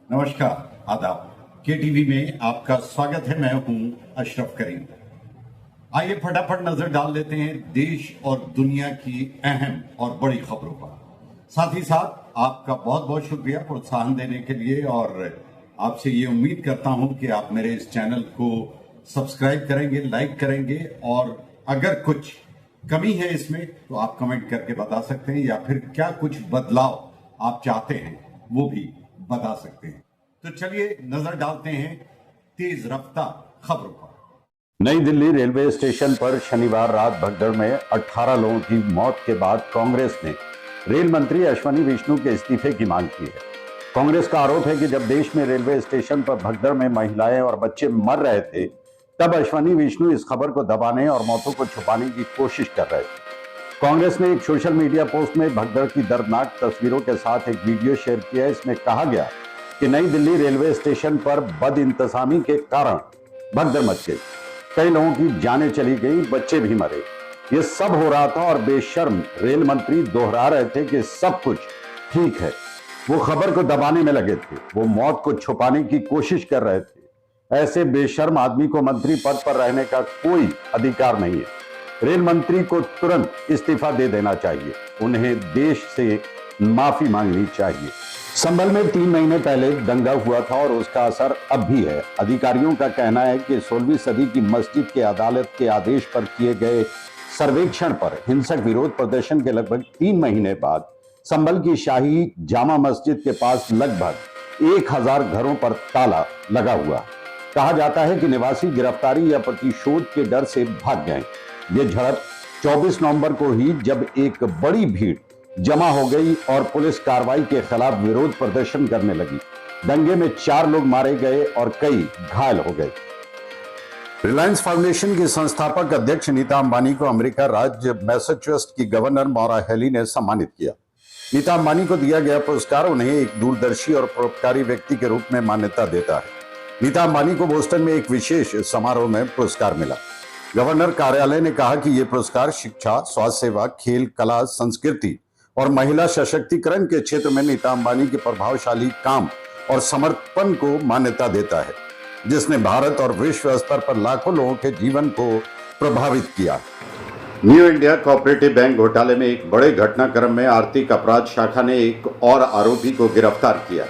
नमस्कार, आदाब। के टीवी में आपका स्वागत है। मैं हूं अशरफ करीम। आइए फटाफट नजर डाल लेते हैं देश और दुनिया की अहम और बड़ी खबरों पर। साथ ही साथ आपका बहुत बहुत शुक्रिया प्रोत्साहन देने के लिए, और आपसे ये उम्मीद करता हूं कि आप मेरे इस चैनल को सब्सक्राइब करेंगे, लाइक करेंगे, और अगर कुछ कमी है इसमें तो आप कमेंट करके बता सकते हैं, या फिर क्या कुछ बदलाव आप चाहते हैं वो भी बता सकते हैं। तो चलिए नजर डालते हैं तेज रफ्तार खबरों पर। नई दिल्ली रेलवे स्टेशन पर शनिवार रात भगदड़ में 18 लोगों की मौत के बाद कांग्रेस ने रेल मंत्री अश्विनी वैष्णव के इस्तीफे की मांग की है। कांग्रेस का आरोप है कि जब देश में रेलवे स्टेशन पर भगदड़ में महिलाएं और बच्चे मर रहे थे, तब अश्विनी वैष्णव इस खबर को दबाने और मौतों को छुपाने की कोशिश कर रहे थे। कांग्रेस ने एक सोशल मीडिया पोस्ट में भगदड़ की दर्दनाक तस्वीरों के साथ एक वीडियो शेयर किया। इसमें कहा गया कि नई दिल्ली रेलवे स्टेशन पर बदइंतजामी के कारण भगदड़ मच गई, कई लोगों की जानें चली गई, बच्चे भी मरे। ये सब हो रहा था और बेशर्म रेल मंत्री दोहरा रहे थे कि सब कुछ ठीक है। वो खबर को दबाने में लगे थे, वो मौत को छुपाने की कोशिश कर रहे थे। ऐसे बेशर्म आदमी को मंत्री पद पर रहने का कोई अधिकार नहीं है। रेल मंत्री को तुरंत इस्तीफा दे देना चाहिए। उन्हें देश से माफी मांगनी चाहिए। संभल में 3 महीने पहले दंगा हुआ था और उसका असर अब भी है। अधिकारियों का कहना है कि 16वीं सदी की मस्जिद के अदालत के आदेश पर किए गए सर्वेक्षण पर हिंसक विरोध प्रदर्शन के लगभग 3 महीने बाद संभल की शाही जामा मस्जिद के पास लगभग 1000 घरों पर ताला लगा हुआ। कहा जाता है कि निवासी गिरफ्तारी या प्रतिशोध के डर से भाग गए। ये झड़प 24 नवंबर को ही जब एक बड़ी भीड़ जमा हो गई और पुलिस कार्रवाई के खिलाफ विरोध प्रदर्शन करने लगी। दंगे में 4 लोग मारे गए और कई घायल हो गए। रिलायंस फाउंडेशन की संस्थापक अध्यक्ष नीता अंबानी को अमेरिका राज्य मैसाचुसेट्स की गवर्नर मौरा हेली ने सम्मानित किया। नीता अंबानी को दिया गया पुरस्कार उन्हें एक दूरदर्शी और परोपकारी व्यक्ति के रूप में मान्यता देता है। नीता अंबानी को बोस्टन में एक विशेष समारोह में पुरस्कार मिला। गवर्नर कार्यालय ने कहा कि यह पुरस्कार शिक्षा, स्वास्थ्य सेवा, खेल, कला, संस्कृति और महिला सशक्तिकरण के क्षेत्र में नीता अंबानी के प्रभावशाली काम और समर्पण को मान्यता देता है, जिसने भारत और विश्व स्तर पर लाखों लोगों के जीवन को प्रभावित किया। न्यू इंडिया कोऑपरेटिव बैंक घोटाले में एक बड़े घटनाक्रम में आर्थिक अपराध शाखा ने एक और आरोपी को गिरफ्तार किया,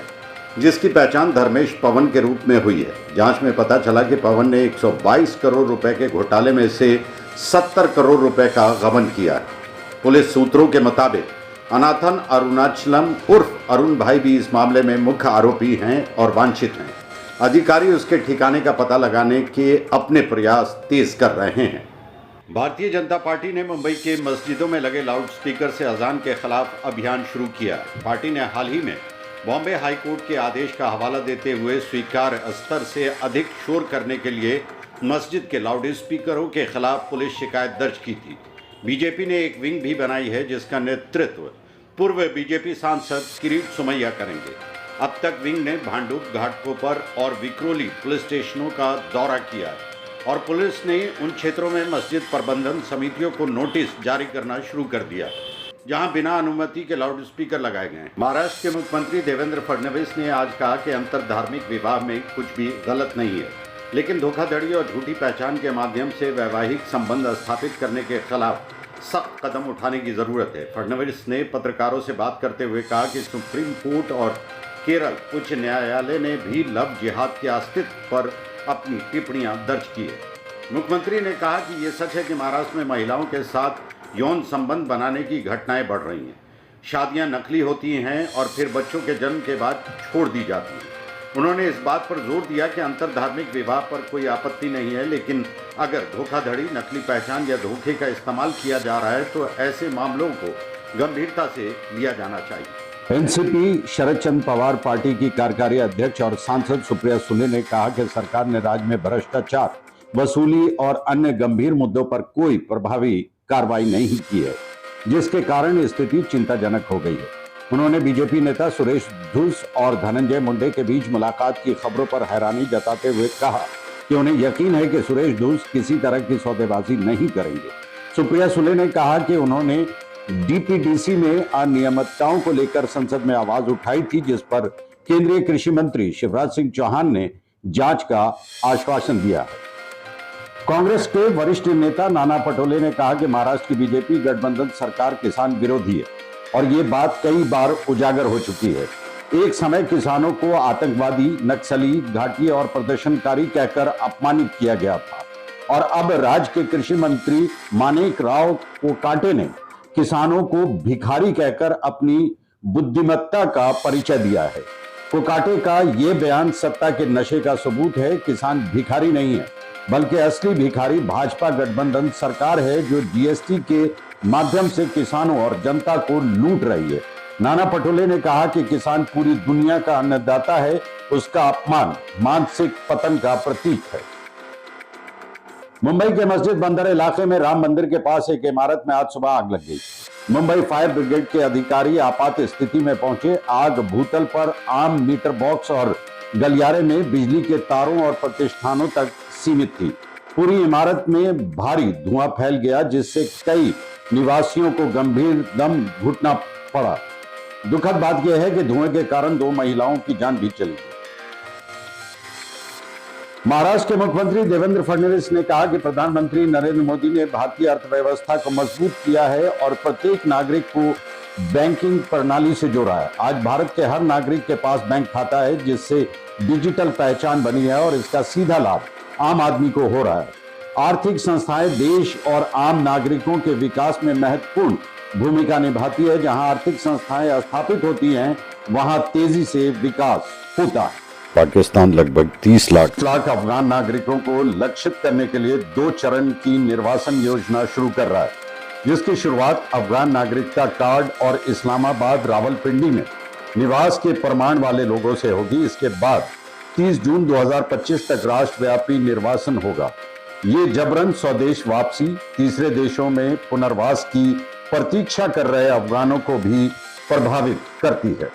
जिसकी पहचान धर्मेश पवन के रूप में हुई है। जांच में पता चला कि पवन ने 122 करोड़ रुपए के घोटाले में से 70 करोड़ रुपए का गबन किया है। पुलिस सूत्रों के मुताबिक अनाथन अरुणाचलम उर्फ अरुण भाई भी इस मामले में मुख्य आरोपी हैं और वांछित हैं। अधिकारी उसके ठिकाने का पता लगाने के अपने प्रयास तेज कर रहे हैं। भारतीय जनता पार्टी ने मुंबई के मस्जिदों में लगे लाउडस्पीकर से अजान के खिलाफ अभियान शुरू किया है। पार्टी ने हाल ही में बॉम्बे हाई कोर्ट के आदेश का हवाला देते हुए स्वीकार्य स्तर से अधिक शोर करने के लिए मस्जिद के लाउडस्पीकरों के खिलाफ पुलिस शिकायत दर्ज की थी। बीजेपी ने एक विंग भी बनाई है, जिसका नेतृत्व पूर्व बीजेपी सांसद किरीट सोमैया करेंगे। अब तक विंग ने भांडुप, घाटकोपर और विक्रोली पुलिस स्टेशनों का दौरा किया है और पुलिस ने उन क्षेत्रों में मस्जिद प्रबंधन समितियों को नोटिस जारी करना शुरू कर दिया, जहां बिना अनुमति के लाउडस्पीकर लगाए गए। महाराष्ट्र के मुख्यमंत्री देवेंद्र फडणवीस ने आज कहा कि अंतरधार्मिक विवाह में कुछ भी गलत नहीं है, लेकिन धोखाधड़ी और झूठी पहचान के माध्यम से वैवाहिक संबंध स्थापित करने के खिलाफ सख्त कदम उठाने की जरूरत है। फडणवीस ने पत्रकारों से बात करते हुए कहा कि सुप्रीम कोर्ट और केरल उच्च न्यायालय ने भी लव जिहाद के अस्तित्व पर अपनी टिप्पणियां दर्ज की है। मुख्यमंत्री ने कहा कि ये सच है कि महाराष्ट्र में महिलाओं के साथ यौन संबंध बनाने की घटनाएं बढ़ रही हैं। शादियां नकली होती हैं और फिर बच्चों के जन्म के बाद छोड़ दी जाती हैं। उन्होंने इस बात पर जोर दिया कि अंतरधार्मिक विवाह पर कोई आपत्ति नहीं है, लेकिन अगर धोखाधड़ी, नकली पहचान या धोखे का इस्तेमाल किया जा रहा है तो ऐसे मामलों को गंभीरता से लिया जाना चाहिए। एनसीपी शरद चंद्र पवार पार्टी की कार्यकारी अध्यक्ष और सांसद सुप्रिया सुले ने कहा कि सरकार ने राज्य में भ्रष्टाचार, वसूली और अन्य गंभीर मुद्दों पर कोई प्रभावी कार्रवाई नहीं की है, जिसके कारण स्थिति चिंताजनक हो गई है। उन्होंने बीजेपी नेता सुरेश धूस और धनंजय मुंडे के बीच मुलाकात की खबरों पर हैरानी जताते हुए कहा कि उन्हें यकीन है कि सुरेश धूस किसी तरह की सौदेबाजी नहीं करेंगे। सुप्रिया सुले ने कहा कि उन्होंने डीपीडीसी में अनियमितताओं को लेकर संसद में आवाज उठाई थी, जिस पर केंद्रीय कृषि मंत्री शिवराज सिंह चौहान ने जांच का आश्वासन दिया है। कांग्रेस के वरिष्ठ नेता नाना पटोले ने कहा कि महाराष्ट्र की बीजेपी गठबंधन सरकार किसान विरोधी है और ये बात कई बार उजागर हो चुकी है। एक समय किसानों को आतंकवादी, नक्सली, घाटी और प्रदर्शनकारी कहकर अपमानित किया गया था और अब राज्य के कृषि मंत्री माणिक राव कोकाटे ने किसानों को भिखारी कहकर अपनी बुद्धिमत्ता का परिचय दिया है। कोकाटे का यह बयान सत्ता के नशे का सबूत है। किसान भिखारी नहीं है, बल्कि असली भिखारी भाजपा गठबंधन सरकार है, जो जीएसटी के माध्यम से किसानों और जनता को लूट रही है। नाना पटोले ने कहा कि किसान पूरी दुनिया का अन्नदाता है, उसका अपमान मानसिक पतन का प्रतीक है। मुंबई के मस्जिद बंदर इलाके में राम मंदिर के पास एक इमारत में आज सुबह आग लग गई। मुंबई फायर ब्रिगेड के अधिकारी आपात स्थिति में पहुंचे। आग भूतल पर आम मीटर बॉक्स और गलियारे में बिजली के तारों और प्रतिष्ठानों तक सीमित थी। पूरी इमारत में भारी धुआं फैल गया, जिससे कई निवासियों को गंभीर दम घुटना पड़ा। दुखद बात यह है कि धुएं के कारण 2 महिलाओं की जान भी चली गई। महाराष्ट्र के मुख्यमंत्री देवेंद्र फडणवीस ने कहा कि प्रधानमंत्री नरेंद्र मोदी ने भारतीय अर्थव्यवस्था को मजबूत किया है और प्रत्येक नागरिक को बैंकिंग प्रणाली से जोड़ा है। आज भारत के हर नागरिक के पास बैंक खाता है, जिससे डिजिटल पहचान बनी है और इसका सीधा लाभ आम आदमी को हो रहा है। आर्थिक संस्थाएं देश और आम नागरिकों के विकास में महत्वपूर्ण भूमिका निभाती है। जहां आर्थिक संस्थाएं स्थापित होती हैं, वहां तेजी से विकास होता है। पाकिस्तान लगभग 30 लाख अफगान नागरिकों को लक्षित करने के लिए 2 चरण की निर्वासन योजना शुरू कर रहा है, जिसकी शुरुआत अफगान नागरिकता कार्ड और इस्लामाबाद रावलपिंडी में निवास के प्रमाण वाले लोगों से होगी। इसके बाद 30 जून 2025 तक राष्ट्रव्यापी निर्वासन होगा। ये जबरन स्वदेश वापसी, तीसरे देशों में पुनर्वास की प्रतीक्षा कर रहे अफगानों को भी प्रभावित करती है।